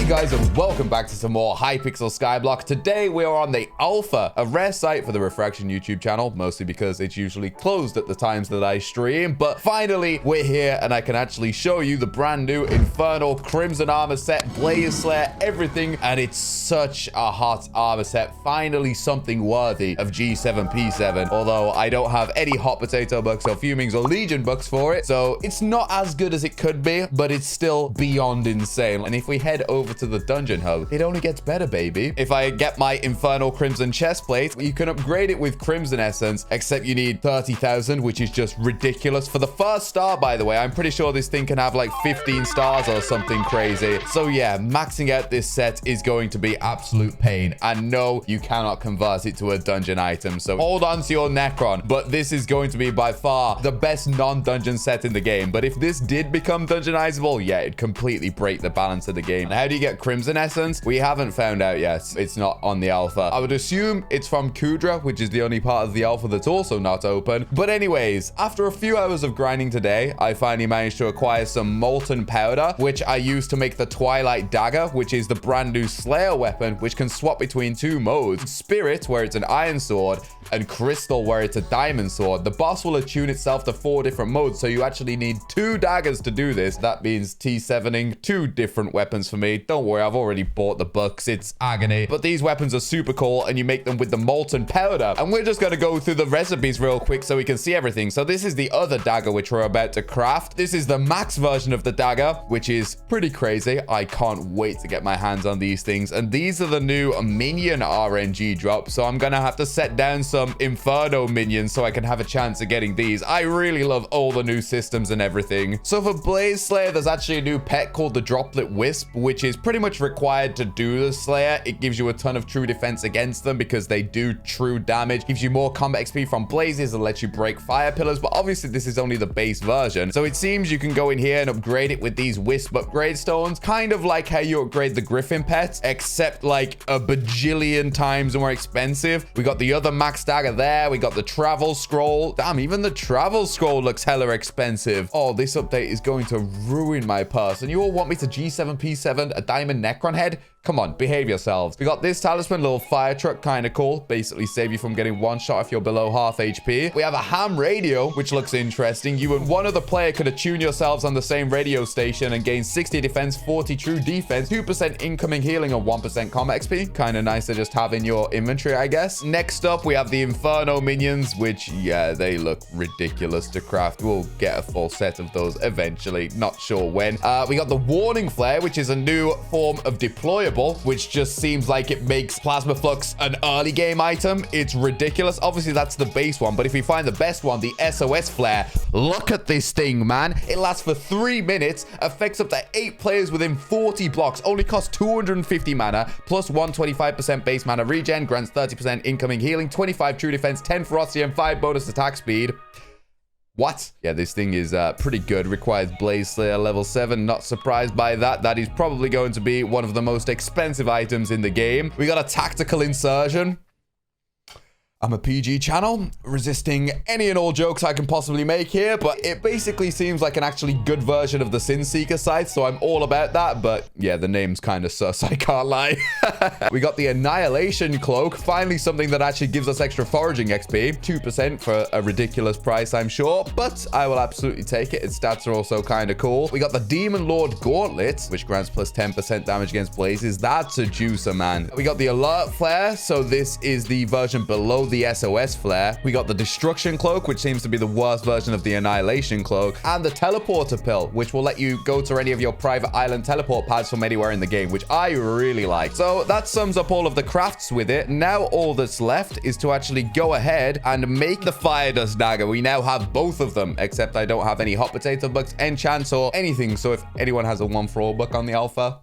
Hey guys, and welcome back to some more Hypixel SkyBlock. Today we are on the Alpha, a rare site for the Refraction YouTube channel, mostly because it's usually closed at the times that I stream. But finally, we're here and I can actually show you the brand new Inferno Crimson armor set, Blaze Slayer, everything. And it's such a hot armor set. Finally something worthy of G7, P7. Although I don't have any hot potato bucks or fumings or legion bucks for it. So it's not as good as it could be, but it's still beyond insane. And if we head over to the dungeon hub, it only gets better, baby. If I get my Inferno Crimson chestplate, you can upgrade it with Crimson Essence, except you need 30,000, which is just ridiculous. For the first star, by the way, I'm pretty sure this thing can have like 15 stars or something crazy. So yeah, maxing out this set is going to be absolute pain. And no, you cannot convert it to a dungeon item. So hold on to your Necron. But this is going to be by far the best non-dungeon set in the game. But if this did become dungeonizable, yeah, it'd completely break the balance of the game. How do you get Crimson Essence? We haven't found out yet. It's not on the alpha. I would assume it's from Kudra, which is the only part of the alpha that's also not open. But anyways, after a few hours of grinding today, I finally managed to acquire some Molten Powder, which I used to make the Twilight Dagger, which is the brand new Slayer weapon, which can swap between two modes. Spirit, where it's an iron sword, and Crystal, where it's a diamond sword. The boss will attune itself to 4 different modes, so you actually need 2 daggers to do this. That means T7ing 2 different weapons for me. Don't worry, I've already bought the books. It's agony. But these weapons are super cool, and you make them with the Molten Powder. And we're just going to go through the recipes real quick so we can see everything. So this is the other dagger, which we're about to craft. This is the max version of the dagger, which is pretty crazy. I can't wait to get my hands on these things. And these are the new minion RNG drops. So I'm going to have to set down some Inferno minions so I can have a chance of getting these. I really love all the new systems and everything. So for Blaze Slayer, there's actually a new pet called the Droplet Wisp, which is pretty much required to do the Slayer. It gives you a ton of true defense against them because they do true damage. Gives you more combat XP from blazes and lets you break fire pillars. But obviously this is only the base version. So it seems you can go in here and upgrade it with these Wisp upgrade stones. Kind of like how you upgrade the Griffin pet, except like a bajillion times more expensive. We got the other max dagger there. We got the travel scroll. Damn, even the travel scroll looks hella expensive. Oh, this update is going to ruin my purse. And you all want me to G7, P7, a diamond Necron head? Come on, behave yourselves. We got this talisman, little fire truck, kind of cool. Basically save you from getting one shot if you're below half HP. We have a ham radio, which looks interesting. You and one other player could attune yourselves on the same radio station and gain 60 defense, 40 true defense, 2% incoming healing, and 1% combat XP. Kind of nice to just have in your inventory, I guess. Next up, we have the Inferno minions, which, yeah, they look ridiculous to craft. We'll get a full set of those eventually. Not sure when. We got the Warning Flare, which is a new form of deployable, which just seems like it makes Plasma Flux an early game item. It's ridiculous. Obviously, that's the base one, but if we find the best one, the SOS Flare, look at this thing, man. It lasts for 3 minutes, affects up to 8 players within 40 blocks, only costs 250 mana, plus 125% base mana regen, grants 30% incoming healing, 25 true defense, 10 ferocity, and 5 bonus attack speed. What? Yeah, this thing is pretty good. Requires Blaze Slayer level 7. Not surprised by that. That is probably going to be one of the most expensive items in the game. We got a tactical insertion. I'm a PG channel, resisting any and all jokes I can possibly make here, but it basically seems like an actually good version of the Sin Seeker scythe, so I'm all about that, but yeah, the name's kind of sus, I can't lie. We got the Annihilation Cloak, finally something that actually gives us extra foraging XP, 2% for a ridiculous price, I'm sure, but I will absolutely take it. Its stats are also kind of cool. We got the Demon Lord Gauntlet, which grants plus 10% damage against blazes. That's a juicer, man. We got the Alert Flare, so this is the version below the SOS Flare. We got the Destruction Cloak, which seems to be the worst version of the Annihilation Cloak, and the Teleporter Pill, which will let you go to any of your private island teleport pads from anywhere in the game, which I really like. So that sums up all of the crafts with it. Now all that's left is to actually go ahead and make the Fire Dust Dagger. We now have both of them, except I don't have any hot potato bucks, enchants, or anything. So if anyone has a 1-for-all buck on the alpha,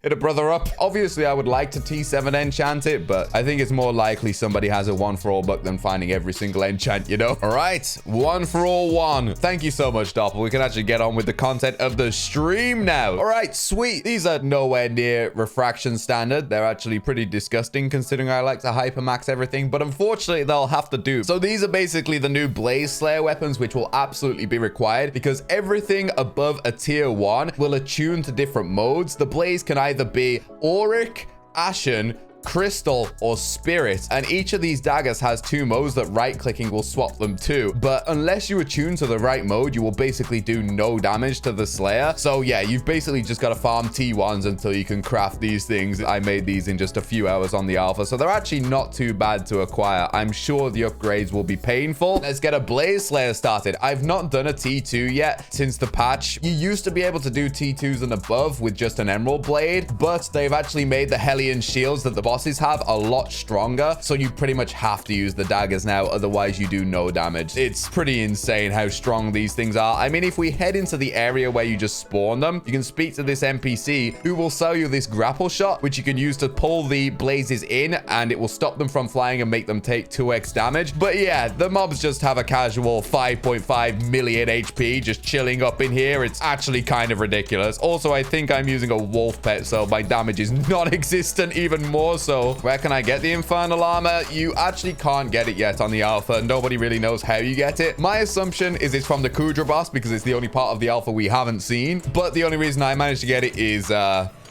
hit a brother up. Obviously, I would like to T7 enchant it, but I think it's more likely somebody has a 1-for-all buck than finding every single enchant, you know? All right, 1-for-all 1. Thank you so much, Doppel. We can actually get on with the content of the stream now. All right, sweet. These are nowhere near refraction standard. They're actually pretty disgusting considering I like to hypermax everything, but unfortunately, they'll have to do. So these are basically the new Blaze Slayer weapons, which will absolutely be required because everything above a tier 1 will attune to different modes. The Blaze can either either be Auric, Ashen, Crystal, or Spirit, and each of these daggers has 2 modes that right-clicking will swap them to, but unless you attune to the right mode, you will basically do no damage to the Slayer. So yeah, you've basically just got to farm T1s until you can craft these things. I made these in just a few hours on the alpha, so they're actually not too bad to acquire. I'm sure the upgrades will be painful. Let's get a Blaze Slayer started. I've not done a T2 yet since the patch. You used to be able to do T2s and above with just an Emerald Blade, but they've actually made the Hellion shields that the bosses have a lot stronger, so you pretty much have to use the daggers now, otherwise you do no damage. It's pretty insane how strong these things are. I mean, if we head into the area where you just spawn them, you can speak to this NPC who will sell you this grapple shot, which you can use to pull the blazes in, and it will stop them from flying and make them take 2x damage. But yeah, the mobs just have a casual 5.5 million HP just chilling up in here. It's actually kind of ridiculous. Also, I think I'm using a wolf pet, so my damage is non-existent even more so. Where can I get the Infernal Armor? You actually can't get it yet on the alpha. Nobody really knows how you get it. My assumption is it's from the Kudra boss because it's the only part of the alpha we haven't seen. But the only reason I managed to get it is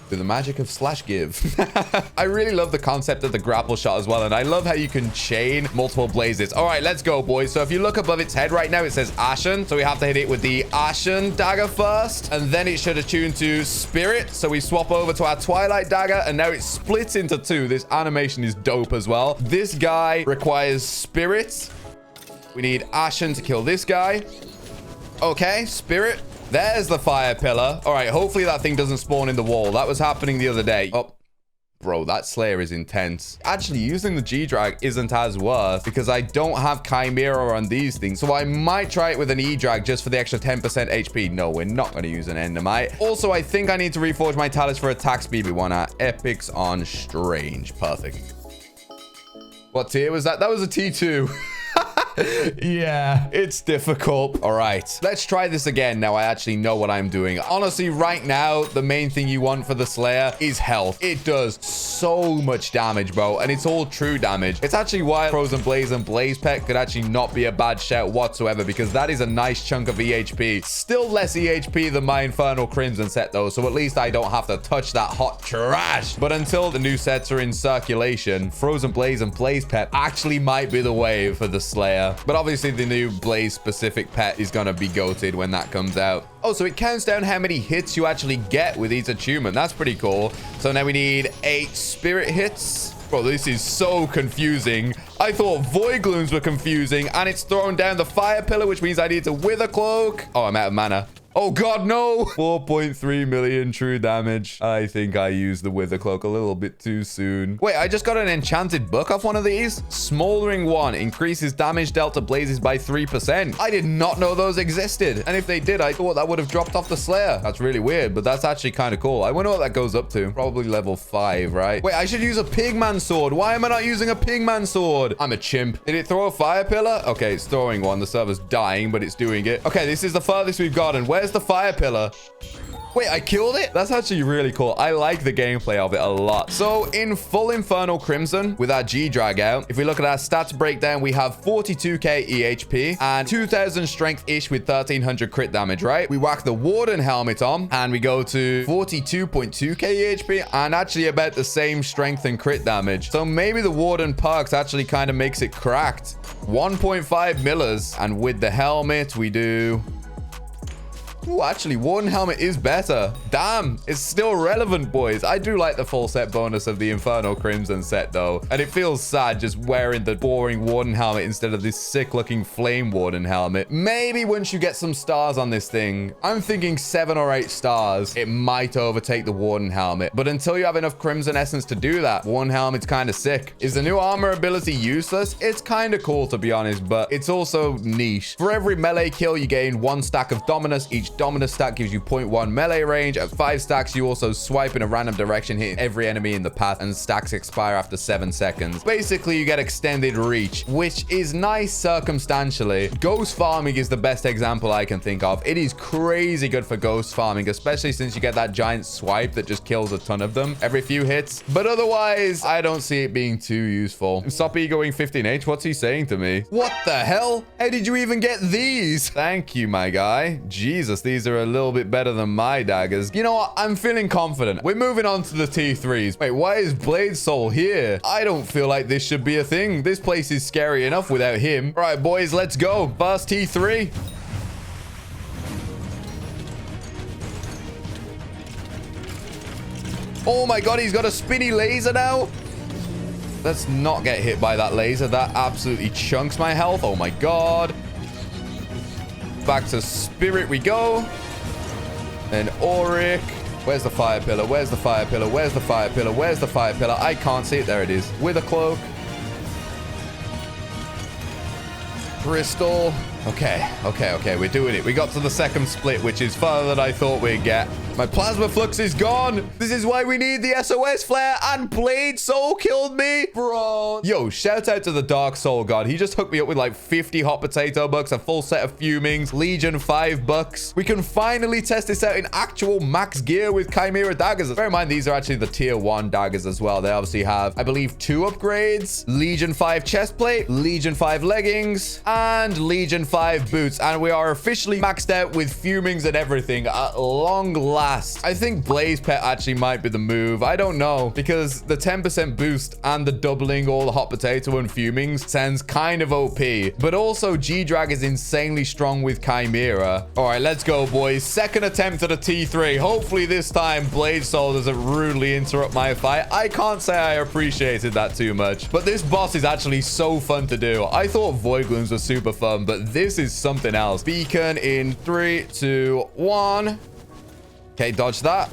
through the magic of slash give. I really love the concept of the grapple shot as well, and I love how you can chain multiple blazes. All right, let's go, boys. So if you look above its head right now, it says Ashen, so we have to hit it with the Ashen dagger first, and then it should attune to Spirit, so we swap over to our Twilight dagger, and now it splits into 2. This animation is dope as well. This guy requires Spirit. We need Ashen to kill this guy. Okay, Spirit. There's the fire pillar. All right, hopefully that thing doesn't spawn in the wall. That was happening the other day. Oh, bro, that Slayer is intense. Actually, using the G-Drag isn't as worth because I don't have Chimera on these things. So I might try it with an E-Drag just for the extra 10% HP. No, we're not going to use an Endermite. Also, I think I need to reforge my talents for attack speed. We want our Epics on Strange. Perfect. What tier was that? That was a T2. Yeah, it's difficult. All right, let's try this again. Now I actually know what I'm doing. Honestly, right now, the main thing you want for the Slayer is health. It does so much damage, bro, and it's all true damage. It's actually why Frozen Blaze and Blaze Pet could actually not be a bad shout whatsoever, because that is a nice chunk of EHP. Still less EHP than my Inferno Crimson set, though, so at least I don't have to touch that hot trash. But until the new sets are in circulation, Frozen Blaze and Blaze Pet actually might be the wave for the Slayer. But obviously the new Blaze specific pet is gonna be goated when that comes out. Oh, so it counts down how many hits you actually get with each attunement. That's pretty cool. So now we need 8 spirit hits. Bro, this is so confusing. I thought Void Glooms were confusing, and it's throwing down the fire pillar, which means I need to Wither Cloak. Oh, I'm out of mana. Oh god, no! 4.3 million true damage. I think I used the Wither Cloak a little bit too soon. Wait, I just got an enchanted book off one of these. Smoldering 1 increases damage dealt to blazes by 3%. I did not know those existed. And if they did, I thought that would have dropped off the Slayer. That's really weird, but that's actually kind of cool. I wonder what that goes up to. Probably level 5, right? Wait, I should use a Pigman sword. Why am I not using a Pigman sword? I'm a chimp. Did it throw a fire pillar? Okay, it's throwing one. The server's dying, but it's doing it. Okay, this is the farthest we've gotten. Where's the fire pillar? Wait, I killed it? That's actually really cool. I like the gameplay of it a lot. So in full Inferno Crimson, with our G-Drag out, if we look at our stats breakdown, we have 42k EHP and 2000 strength-ish with 1300 crit damage, right? We whack the Warden helmet on and we go to 42.2k EHP and actually about the same strength and crit damage. So maybe the Warden perks actually kind of makes it cracked. 1.5 millers, and with the helmet, we do... Ooh, actually, Warden Helmet is better. Damn, it's still relevant, boys. I do like the full set bonus of the Inferno Crimson set, though. And it feels sad just wearing the boring Warden Helmet instead of this sick-looking Flame Warden Helmet. Maybe once you get some stars on this thing, I'm thinking 7 or 8 stars, it might overtake the Warden Helmet. But until you have enough Crimson Essence to do that, Warden Helmet's kind of sick. Is the new armor ability useless? It's kind of cool, to be honest, but it's also niche. For every melee kill, you gain 1 stack of Dominus. Each Dominus stack gives you 0.1 melee range. At 5 stacks, you also swipe in a random direction, hitting every enemy in the path, and stacks expire after 7 seconds. Basically, you get extended reach, which is nice circumstantially. Ghost farming is the best example I can think of. It is crazy good for ghost farming, especially since you get that giant swipe that just kills a ton of them every few hits. But otherwise, I don't see it being too useful. Stop egoing 15H. What's he saying to me? What the hell? How did you even get these? Thank you, my guy. Jesus. honest, these are a little bit better than my daggers. You know what? I'm feeling confident. We're moving on to the T3s. Wait, why is Blade Soul here? I don't feel like this should be a thing. This place is scary enough without him. All right, boys, let's go. First T3. Oh my god, he's got a spinny laser now. Let's not get hit by that laser. That absolutely chunks my health. Oh my god. Back to Spirit we go. And Auric. Where's the fire pillar? Where's the fire pillar? Where's the fire pillar? Where's the fire pillar? I can't see it. There it is. With a cloak. Crystal. Okay. We're doing it. We got to the second split, which is farther than I thought we'd get. My plasma flux is gone. This is why we need the SOS flare, and Blade Soul killed me, bro. Yo, shout out to the Dark Soul God. He just hooked me up with like 50 hot potato bucks, a full set of fumings, Legion 5 bucks. We can finally test this out in actual max gear with Chimera daggers. Bear in mind, these are actually the tier 1 daggers as well. They obviously have, I believe, 2 upgrades, Legion 5 chest plate, Legion 5 leggings, and Legion 5 boots. And we are officially maxed out with fumings and everything at long last. I think Blaze Pet actually might be the move. I don't know, because the 10% boost and the doubling all the hot potato and fumings sounds kind of OP, but also G-Drag is insanely strong with Chimera. All right, let's go, boys. Second attempt at a T3. Hopefully this time Blade Soul doesn't rudely interrupt my fight. I can't say I appreciated that too much, but this boss is actually so fun to do. I thought Void Glooms were super fun, but this is something else. Beacon in 3, 2, 1. Okay, dodge that.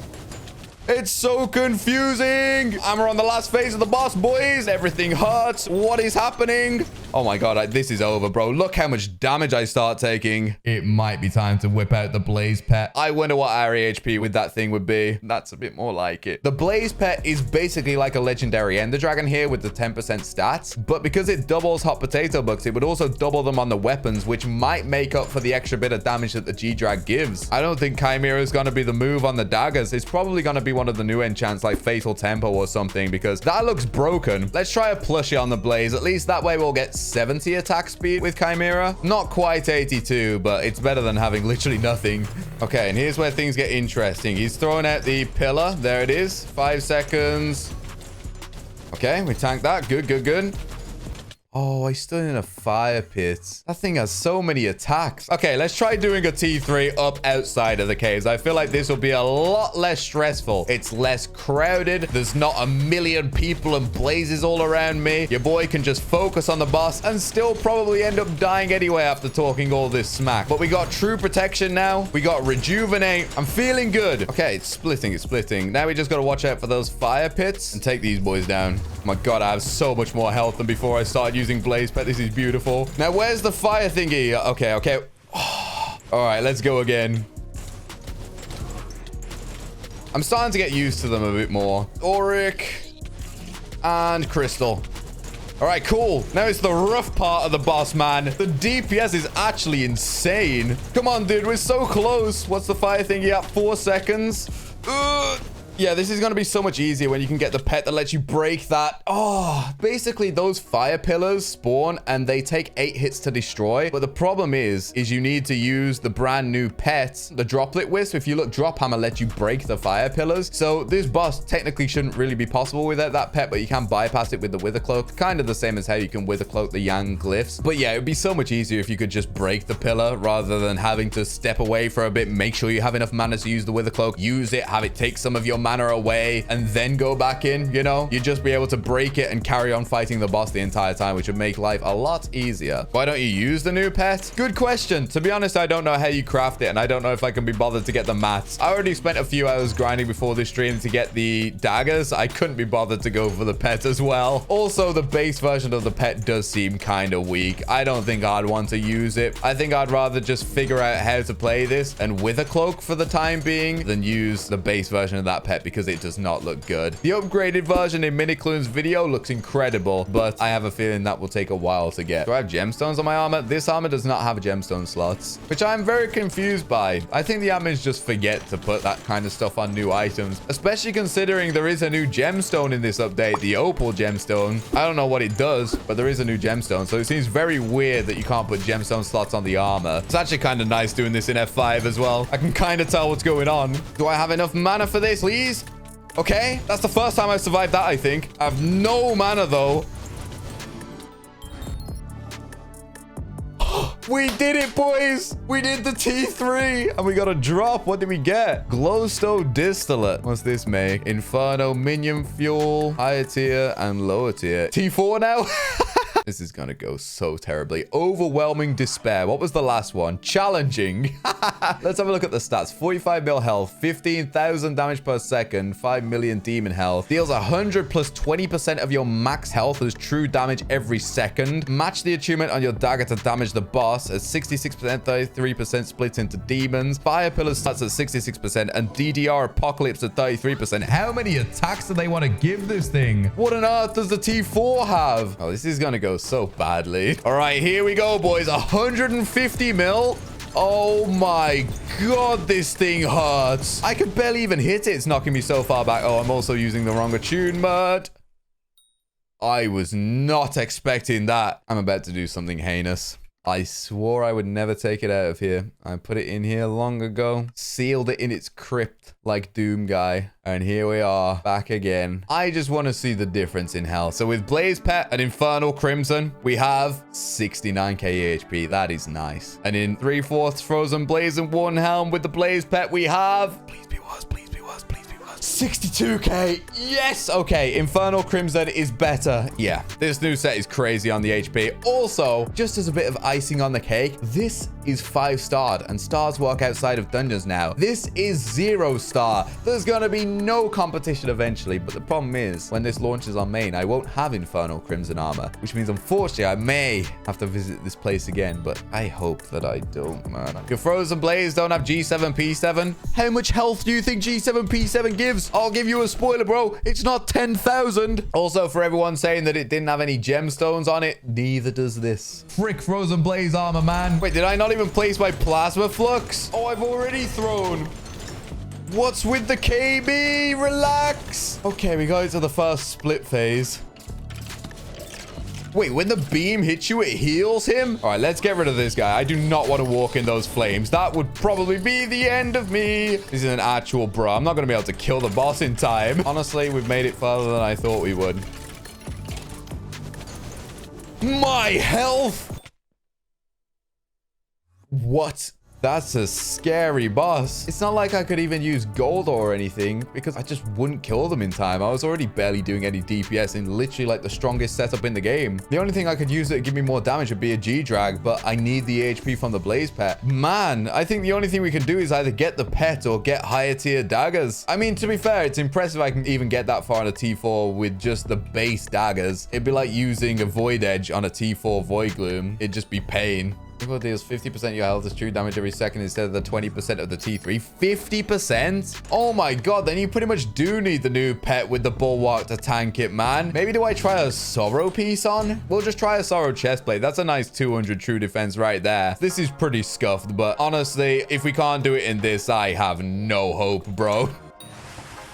It's so confusing. And we're on the last phase of the boss, boys. Everything hurts. What is happening? Oh my god, this is over, bro. Look how much damage I start taking. It might be time to whip out the Blaze Pet. I wonder what our HP with that thing would be. That's a bit more like it. The Blaze Pet is basically like a legendary Ender Dragon here with the 10% stats, but because it doubles hot potato bucks, it would also double them on the weapons, which might make up for the extra bit of damage that the G-Drag gives. I don't think Chimera is going to be the move on the daggers. It's probably going to be one of the new enchants like Fatal Tempo or something, because that looks broken. Let's try a plushie on the Blaze. At least that way we'll get 70 attack speed with Chimera. Not quite 82, but it's better than having literally nothing. Okay, and here's where things get interesting. He's throwing out the pillar. There it is. 5 seconds. Okay, we tanked that. Good. Oh, I stood in a fire pit. That thing has so many attacks. Okay, let's try doing a T3 up outside of the caves. I feel like this will be a lot less stressful. It's less crowded. There's not a million people and blazes all around me. Your boy can just focus on the boss and still probably end up dying anyway after talking all this smack. But we got true protection now. We got rejuvenate. I'm feeling good. Okay, it's splitting. Now we just got to watch out for those fire pits and take these boys down. Oh my god, I have so much more health than before I started using Blaze Pet. This is beautiful. Now, where's the fire thingy? Okay. All right, let's go again. I'm starting to get used to them a bit more. Auric and Crystal. All right, cool. Now it's the rough part of the boss, man. The DPS is actually insane. Come on, dude. We're so close. What's the fire thingy at? 4 seconds. Yeah, this is going to be so much easier when you can get the pet that lets you break that. Oh, basically those fire pillars spawn and they take 8 hits to destroy. But the problem is you need to use the brand new pet, the droplet wisp. If you look, drop hammer lets you break the fire pillars. So this boss technically shouldn't really be possible without that pet, but you can bypass it with the wither cloak. Kind of the same as how you can wither cloak the yang glyphs. But yeah, it would be so much easier if you could just break the pillar rather than having to step away for a bit. Make sure you have enough mana to use the wither cloak. Use it, have it take some of your mana away and then go back in. You know, you'd just be able to break it and carry on fighting the boss the entire time, which would make life a lot easier. Why don't you use the new pet? Good question. To be honest, I don't know how you craft it, and I don't know if I can be bothered to get the mats. I already spent a few hours grinding before this stream to get the daggers. I couldn't be bothered to go for the pet as well. Also, the base version of the pet does seem kind of weak. I don't think I'd want to use it. I think I'd rather just figure out how to play this and with a cloak for the time being than use the base version of that pet yet because it does not look good. The upgraded version in Minicloon's video looks incredible, but I have a feeling that will take a while to get. Do I have gemstones on my armor? This armor does not have gemstone slots, which I'm very confused by. I think the admins just forget to put that kind of stuff on new items, especially considering there is a new gemstone in this update, the opal gemstone. I don't know what it does, but there is a new gemstone, so it seems very weird that you can't put gemstone slots on the armor. It's actually kind of nice doing this in F5 as well. I can kind of tell what's going on. Do I have enough mana for this, please? Okay, that's the first time I've survived that, I think. I have no mana, though. We did it, boys. We did the T3 and we got a drop. What did we get? Glowstone distillate. What's this make? Inferno minion fuel, higher tier and lower tier. T4 now. This is gonna go so terribly. Overwhelming despair. What was the last one? Challenging. Let's have a look at the stats. 45 mil health, 15,000 damage per second, 5 million demon health. Deals 100 plus 20% of your max health as true damage every second. Match the achievement on your dagger to damage the boss at 66%, 33% split into demons. Fire Pillar starts at 66% and DDR Apocalypse at 33%. How many attacks do they want to give this thing? What on earth does the T4 have? Oh, this is gonna go so badly. All right, here we go, boys. 150 mil. Oh my god, this thing hurts. I can barely even hit it. It's knocking me so far back. Oh, I'm also using the wrong attunement. I was not expecting that. I'm about to do something heinous. I swore I would never take it out of here. I put it in here long ago, sealed it in its crypt like Doom Guy. And here we are back again. I just want to see the difference in health. So with Blaze Pet and Infernal Crimson, we have 69k HP. That is nice. And in 3/4 Frozen Blaze and One Helm with the Blaze Pet, we have... Please be worse, please be worse, please be worse. 62k. Yes. Okay. Infernal Crimson is better. Yeah. This new set is crazy on the HP. Also, just as a bit of icing on the cake, this is 5-starred and stars work outside of dungeons now. This is 0-star. There's going to be no competition eventually, but the problem is when this launches on main, I won't have Infernal Crimson armor, which means unfortunately I may have to visit this place again, but I hope that I don't, man. Your Frozen Blaze don't have G7 P7. How much health do you think G7 P7 gives? I'll give you a spoiler, bro. It's not 10,000. Also, for everyone saying that it didn't have any gemstones on it, neither does this. Frick Frozen Blaze armor, man. Wait, did I not even place my plasma flux? Oh, I've already thrown. What's with the KB? Relax. Okay, we go into the first split phase. Wait, when the beam hits you, it heals him? All right, let's get rid of this guy. I do not want to walk in those flames. That would probably be the end of me. This is an actual bro. I'm not going to be able to kill the boss in time. Honestly, we've made it further than I thought we would. My health. What? That's a scary boss. It's not like I could even use gold or anything because I just wouldn't kill them in time. I was already barely doing any DPS in literally like the strongest setup in the game. The only thing I could use that would give me more damage would be a G-Drag, but I need the HP from the Blaze Pet. Man, I think the only thing we can do is either get the pet or get higher tier daggers. I mean, to be fair, it's impressive I can even get that far on a T4 with just the base daggers. It'd be like using a Void Edge on a T4 Void Gloom. It'd just be pain. People deals 50% of your health as true damage every second instead of the 20% of the T3. 50%? Oh my god, then you pretty much do need the new pet with the bulwark to tank it, man. Maybe do I try a Sorrow piece on? We'll just try a Sorrow chestplate. That's a nice 200 true defense right there. This is pretty scuffed, but honestly, if we can't do it in this, I have no hope, bro.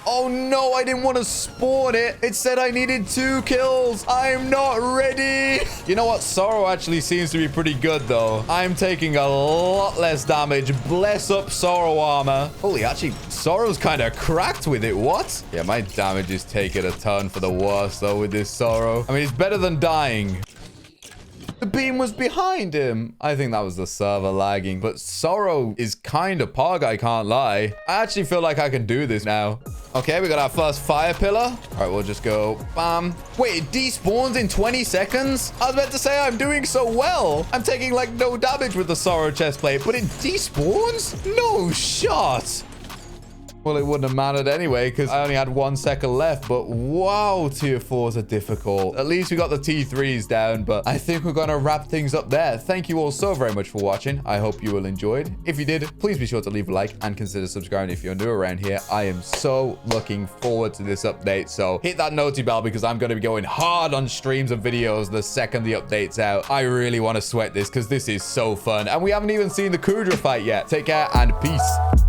Oh no, I didn't want to spawn it. It said I needed 2 kills. I'm not ready. You know what? Sorrow actually seems to be pretty good though. I'm taking a lot less damage. Bless up Sorrow armor. Holy, actually, Sorrow's kind of cracked with it. What? Yeah, my damage is taking a turn for the worse though with this Sorrow. I mean, it's better than dying. The beam was behind him. I think that was the server lagging, but Sorrow is kind of pog, I can't lie. I actually feel like I can do this now. Okay, we got our first fire pillar. All right, we'll just go bam. Wait, it despawns in 20 seconds? I was about to say I'm doing so well. I'm taking like no damage with the Sorrow chestplate, but it despawns? No shot. Well, it wouldn't have mattered anyway, because I only had 1 second left. But wow, tier 4s are difficult. At least we got the T3s down, but I think we're going to wrap things up there. Thank you all so very much for watching. I hope you all enjoyed. If you did, please be sure to leave a like and consider subscribing if you're new around here. I am so looking forward to this update. So hit that noti bell because I'm going to be going hard on streams and videos the second the update's out. I really want to sweat this because this is so fun. And we haven't even seen the Kudra fight yet. Take care and peace.